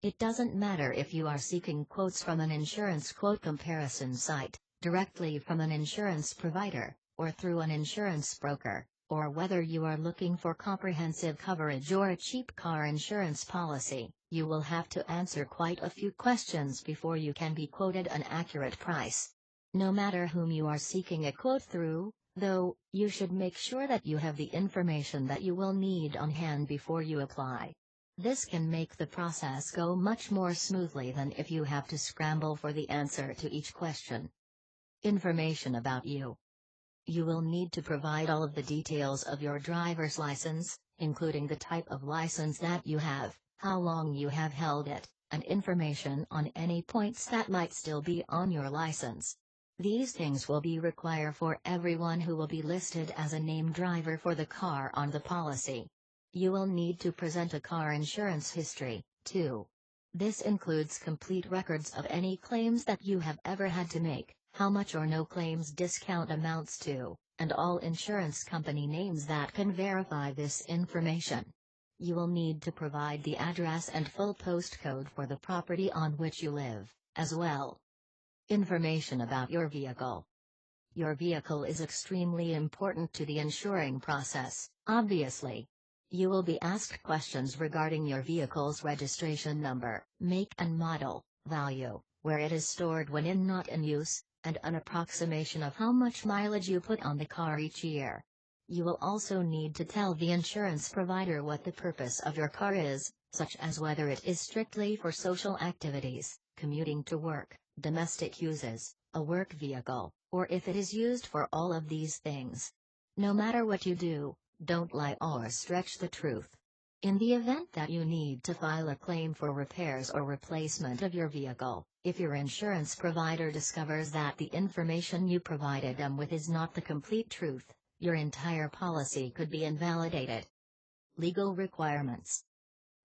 It doesn't matter if you are seeking quotes from an insurance quote comparison site, directly from an insurance provider, or through an insurance broker, or whether you are looking for comprehensive coverage or a cheap car insurance policy, you will have to answer quite a few questions before you can be quoted an accurate price. No matter whom you are seeking a quote through, though, you should make sure that you have the information that you will need on hand before you apply. This can make the process go much more smoothly than if you have to scramble for the answer to each question. Information about you. You will need to provide all of the details of your driver's license, including the type of license that you have, how long you have held it, and information on any points that might still be on your license. These things will be required for everyone who will be listed as a named driver for the car on the policy. You will need to present a car insurance history, too. This includes complete records of any claims that you have ever had to make, how much or no claims discount amounts to, and all insurance company names that can verify this information. You will need to provide the address and full postcode for the property on which you live, as well. Information about your vehicle. Your vehicle is extremely important to the insuring process, obviously. You will be asked questions regarding your vehicle's registration number, make and model, value, where it is stored when not in use, and an approximation of how much mileage you put on the car each year. You will also need to tell the insurance provider what the purpose of your car is, such as whether it is strictly for social activities, commuting to work, domestic uses, a work vehicle, or if it is used for all of these things. No matter what you do, don't lie or stretch the truth. In the event that you need to file a claim for repairs or replacement of your vehicle, if your insurance provider discovers that the information you provided them with is not the complete truth, your entire policy could be invalidated. Legal requirements.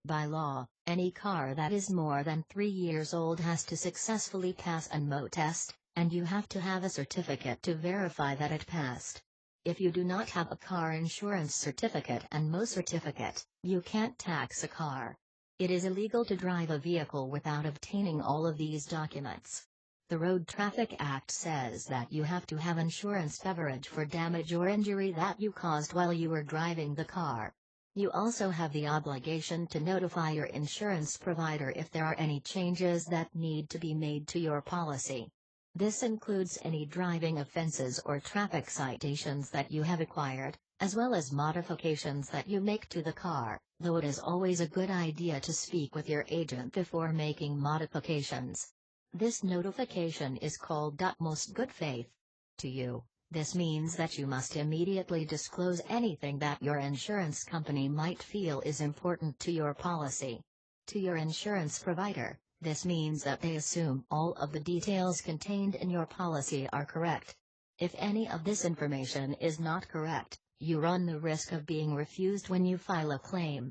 By law, any car that is more than 3 years old has to successfully pass an MO test, and you have to have a certificate to verify that it passed. If you do not have a car insurance certificate and MO certificate, you can't tax a car. It is illegal to drive a vehicle without obtaining all of these documents. The Road Traffic Act says that you have to have insurance coverage for damage or injury that you caused while you were driving the car. You also have the obligation to notify your insurance provider if there are any changes that need to be made to your policy. This includes any driving offenses or traffic citations that you have acquired, as well as modifications that you make to the car, though it is always a good idea to speak with your agent before making modifications. This notification is called utmost good faith. To you, this means that you must immediately disclose anything that your insurance company might feel is important to your policy. To your insurance provider, this means that they assume all of the details contained in your policy are correct. If any of this information is not correct, you run the risk of being refused when you file a claim.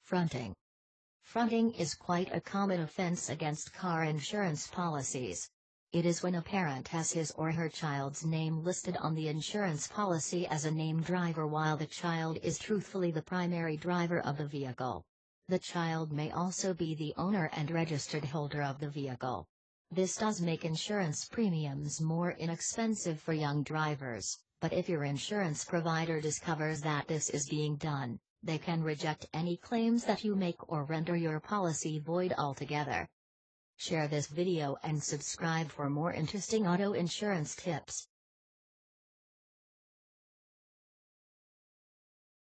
Fronting. Fronting is quite a common offense against car insurance policies. It is when a parent has his or her child's name listed on the insurance policy as a named driver while the child is truthfully the primary driver of the vehicle. The child may also be the owner and registered holder of the vehicle. This does make insurance premiums more inexpensive for young drivers, but if your insurance provider discovers that this is being done, they can reject any claims that you make or render your policy void altogether. Share this video and subscribe for more interesting auto insurance tips.